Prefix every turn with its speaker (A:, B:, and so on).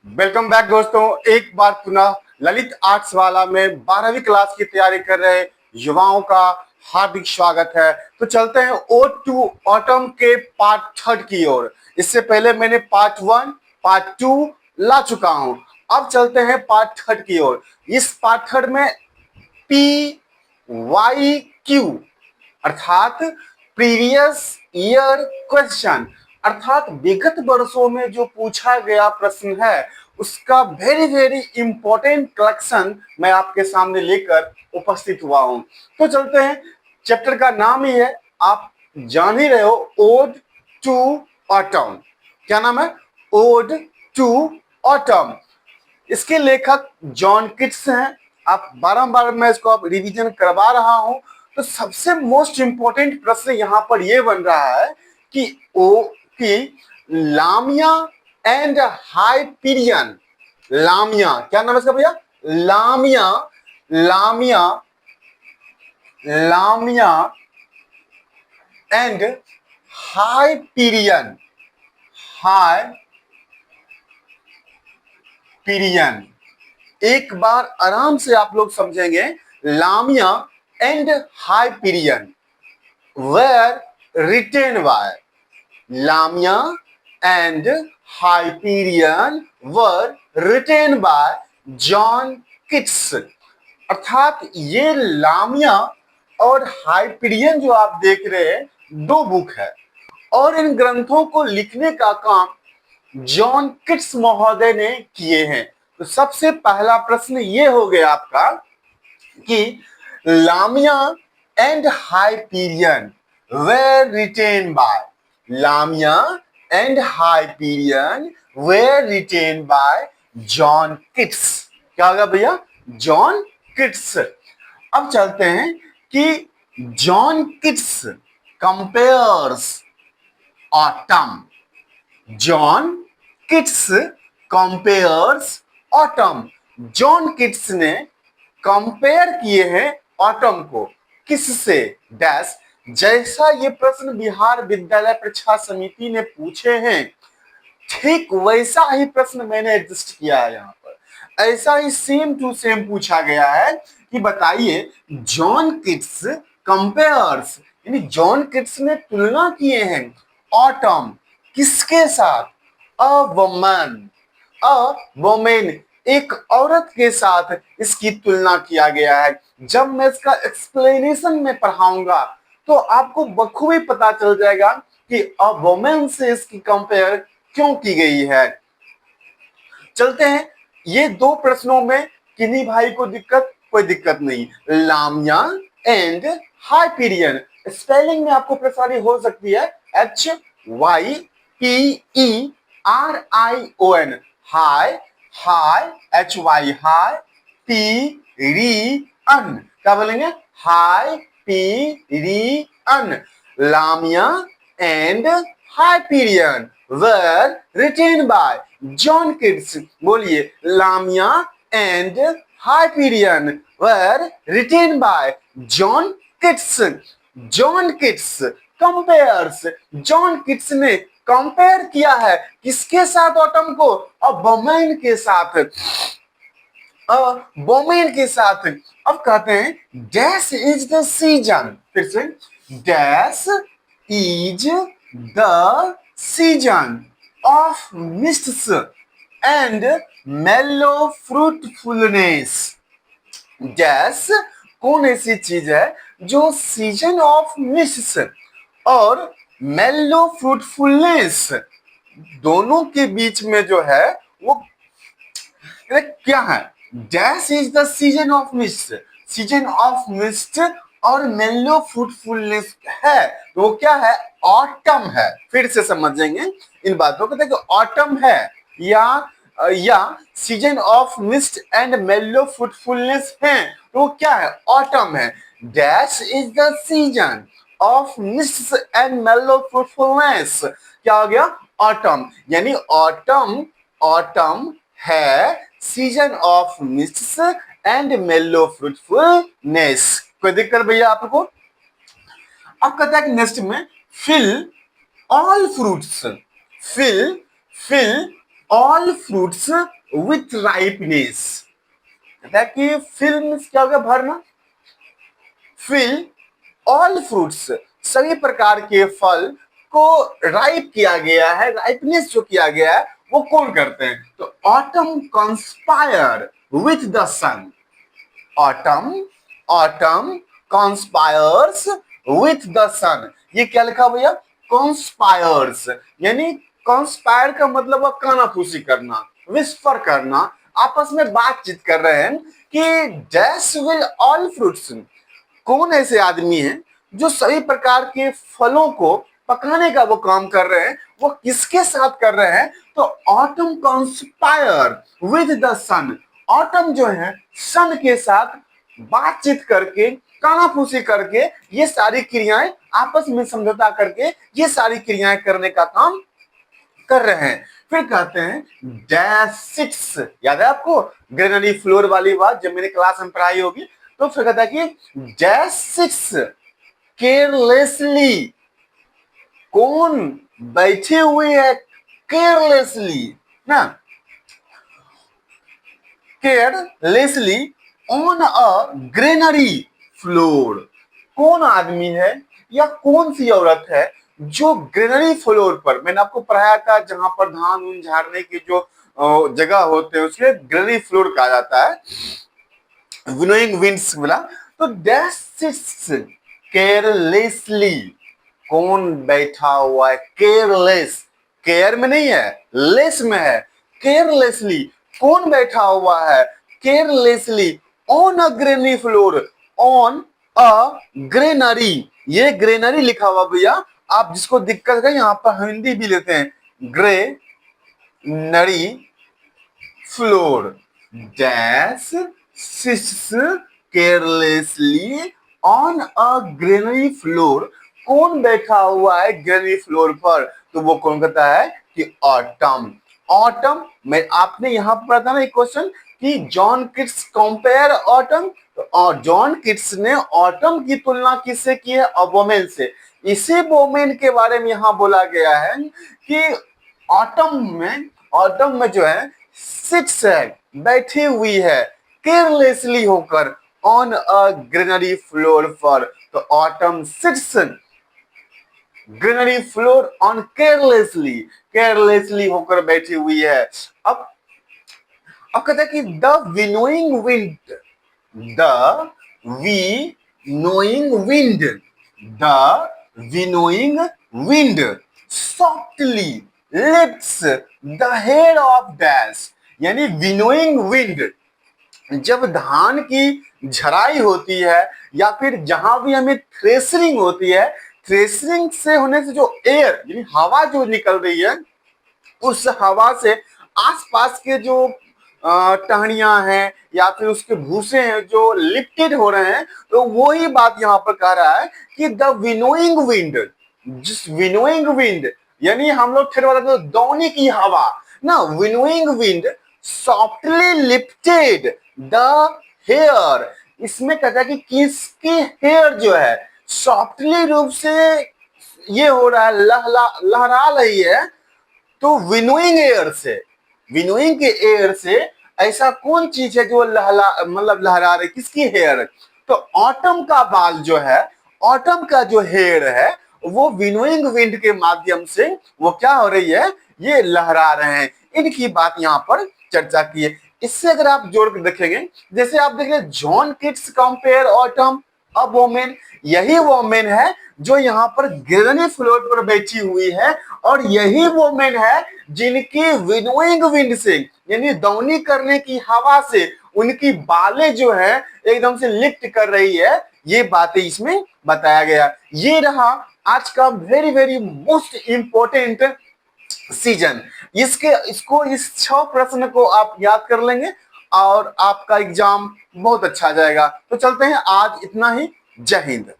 A: Welcome back दोस्तों। एक बार पुनः ललित आर्ट्स वाला में 12वीं क्लास की तैयारी कर रहे युवाओं का हार्दिक स्वागत है। तो चलते हैं ओड टू ऑटम के पार्ट थर्ड की ओर। इससे पहले मैंने पार्ट वन पार्ट टू ला चुका हूं। अब चलते हैं पार्ट थर्ड की ओर। इस पार्ट थर्ड में PYQ अर्थात प्रीवियस ईयर क्वेश्चन अर्थात विगत वर्षों में जो पूछा गया प्रश्न है उसका वेरी वेरी इंपॉर्टेंट कलेक्शन मैं आपके सामने लेकर उपस्थित हुआ हूं। तो चलते हैं, चैप्टर का नाम ही है, आप जान ही रहे हो, ओड टू ऑटम। क्या नाम है? Ode to autumn. इसके लेखक जॉन किट्स हैं। आप बारंबार मैं इसको अब रिवीजन करवा रहा हूं। तो सबसे मोस्ट इंपॉर्टेंट प्रश्न यहां पर यह बन रहा है कि लामिया एंड हाइपीरियन। लामिया, क्या नाम है इसका भैया? Lamia, Lamia, Lamia and Hyperion, Hyperion. एक बार आराम से आप लोग समझेंगे। Lamia and Hyperion were written by, Lamia and Hyperion were written by John Keats. अर्थात ये लामिया और हाइपीरियन जो आप देख रहे हैं दो बुक है और इन ग्रंथों को लिखने का काम जॉन किट्स महोदय ने किए हैं। तो सबसे पहला प्रश्न ये हो गया आपका कि Lamia and Hyperion were written by, Lamia and Hyperion were written by John Keats. क्या होगा भैया? John Keats. अब चलते हैं कि John Keats compares autumn, John Keats compares autumn. John Keats ने कंपेयर किए हैं ऑटम को किससे? डैश। जैसा ये प्रश्न बिहार विद्यालय परीक्षा समिति ने पूछे हैं ठीक वैसा ही प्रश्न मैंने एडजस्ट किया है। यहाँ पर ऐसा ही सेम टू सेम पूछा गया है कि बताइए जॉन किट्स कंपेयर्स, यानी जॉन किट्स ने तुलना किए हैं ऑटम किसके साथ? अ वुमन, अ वुमेन, एक औरत के साथ इसकी तुलना किया गया है। जब मैं इसका एक्सप्लेनेशन में पढ़ाऊंगा तो आपको बखूबी पता चल जाएगा कि अ वुमेन से इसकी कंपेयर क्यों की गई है। चलते हैं, ये दो प्रश्नों में किन्हीं भाई को दिक्कत? कोई दिक्कत नहीं। लामिया एंड हाइपीरियन, स्पेलिंग में आपको परेशानी हो सकती है। HYPERION, हाई, हाई, HY हाई, PIRIAN, क्या बोलेंगे? Hyperion. Lamia and Hyperion were written by John Keats। बोलिए, Lamia and Hyperion were written by John Keats। John Keats compares, John Keats ने कंपेयर किया है किसके साथ ऑटम को? वुमेन के साथ, वुमेन के साथ। अब कहते हैं डैश इज द सीजन, फिर से dash is the season of mists and मेलो फ्रूटफुलनेस। डैश कौन ऐसी चीज है जो सीजन ऑफ मिस्ट्स और मेलो फ्रूटफुलनेस दोनों के बीच में जो है वो क्या है? Dash is the season of mist, season of mist और मेलो फ्रूटफुलनेस है तो वो क्या है? ऑटम है। फिर से समझेंगे इन बातों को। देखो ऑटम है या सीजन ऑफ मिस्ट एंड मेलो फ्रूटफुलनेस है तो वो क्या है? ऑटम है। Dash is the season of mist and मेलो फ्रूटफुलनेस, क्या हो गया? ऑटम। यानी ऑटम, ऑटम है सीजन ऑफ मिस्ट्स एंड मेलो फ्रूटफुलनेस। कोई दिक्कत भैया आपको? अब कहता है कि नेक्स्ट में fill all fruits, fill all fruits with ripeness. कहता है कि fill means क्या हो गया, भरना. fill all fruits, सभी प्रकार के फल को राइप किया गया है, राइपनेस जो किया गया है वो कौन करते हैं? तो autumn conspire with the sun. Autumn conspires with the sun. ये क्या लिखा भैया? कंस्पायर्स, यानी कंस्पायर का मतलब है कानाफूसी करना, विस्पर करना, आपस में बातचीत कर रहे हैं कि डैश विल ऑल फ्रूट्स. कौन ऐसे आदमी हैं जो सभी प्रकार के फलों को पकाने का वो काम कर रहे हैं? वो किसके साथ कर रहे हैं? तो autumn conspire with the sun. Autumn जो है सन के साथ बातचीत करके, कानाफूसी करके, ये सारी क्रियाएं आपस में समझौता करके ये सारी क्रियाएं करने का काम कर रहे हैं. फिर कहते हैं डैश सिट्स. याद है आपको ग्रेनरी फ्लोर वाली बात जब मेरे क्लास में पढ़ाई होगी? तो फिर कहता है कि डैश सिट्स केयरलेसली. कौन बैठे हुए है केयरलेसली ना? Carelessly on a granary floor. कौन आदमी है या कौन सी औरत है जो ग्रेनरी फ्लोर पर, मैंने आपको पढ़ाया था जहां पर धान उन झाड़ने की जो जगह होते हैं उसके ग्रेनरी फ्लोर कहा जाता है, विनोइंग विंड्स बोला. तो डैश सिट्स केयरलेसली. कौन बैठा हुआ है? केयरलेस, केयर में नहीं है, लेस में है. केयरलेसली कौन बैठा हुआ है? Carelessly on a granary floor. On a granary, ये ग्रेनरी लिखा हुआ भैया. आप जिसको दिक्कत है यहां पर हिंदी भी लेते हैं, granary floor. Dash sits carelessly on a granary floor. कौन बैठा हुआ है ग्रेनरी फ्लोर पर? तो वो कौन कहता है कि ऑटम. ऑटम में आपने यहां पर पढ़ा था ना एक क्वेश्चन कि जॉन किट्स कंपेयर ऑटम. तो जॉन किट्स ने ऑटम की तुलना किससे की है? वोमेन से. इसी वोमेन के बारे में यहां बोला गया है कि ऑटम में जो है सिट्स है, बैठी हुई है केयरलेसली होकर ऑन अ ग्रीनरी फ्लोर पर. तो autumn sits greenery floor on carelessly, carelessly होकर बैठी हुई है. अब कहते हैं कि the winnowing wind, the winnowing wind, the winnowing wind softly lifts the head of dash. यानी विनोइंग विंड जब धान की झराई होती है या फिर जहां भी हमें थ्रेशरिंग होती है, थ्रेशरिंग से होने से जो एयर यानी हवा जो निकल रही है, उस हवा से आसपास के जो टहनियां हैं या फिर उसके भूसे हैं जो लिफ्टेड हो रहे हैं, तो वही बात यहाँ पर कह रहा है कि द विनोइंग विंड, जिस विनोइंग विंड यानी हम लोग फिर वाला दौनी की हवा ना, winnowing wind softly lifted the hair. इसमें कहता है कि किसकी हेयर जो है सॉफ्टली रूप से ये हो रहा है, लहरा रही है. तो विनोइंग एयर से, विनोइंग के एयर से ऐसा कौन चीज है जो लहरा रही? किसकी हेयर? तो ऑटम का बाल जो है, ऑटम का जो हेयर है वो विनोइंग विंड के माध्यम से वो क्या हो रही है? ये लहरा रहे हैं. इनकी बात यहाँ पर चर्चा की है. इससे अगर आप जोड़ कर देखेंगे, जैसे आप देखेंगे जॉन किट्स कंपेयर ऑटम अ वोमेन, यही वोमेन है जो यहाँ पर ग्रेनरी फ्लोर पर बैठी हुई है, और यही वोमेन है जिनकी विनोइंग विंड से यानी दौनी करने की हवा से उनकी बालें जो है एकदम से लिफ्ट कर रही है. ये बातें इसमें बताया गया. ये रहा आज का very very most important season. इसको इस 6 प्रश्न को आप याद कर लेंगे और आपका एग्जाम बहुत अच्छा जाएगा. तो चलते हैं, आज इतना ही. जय हिंद.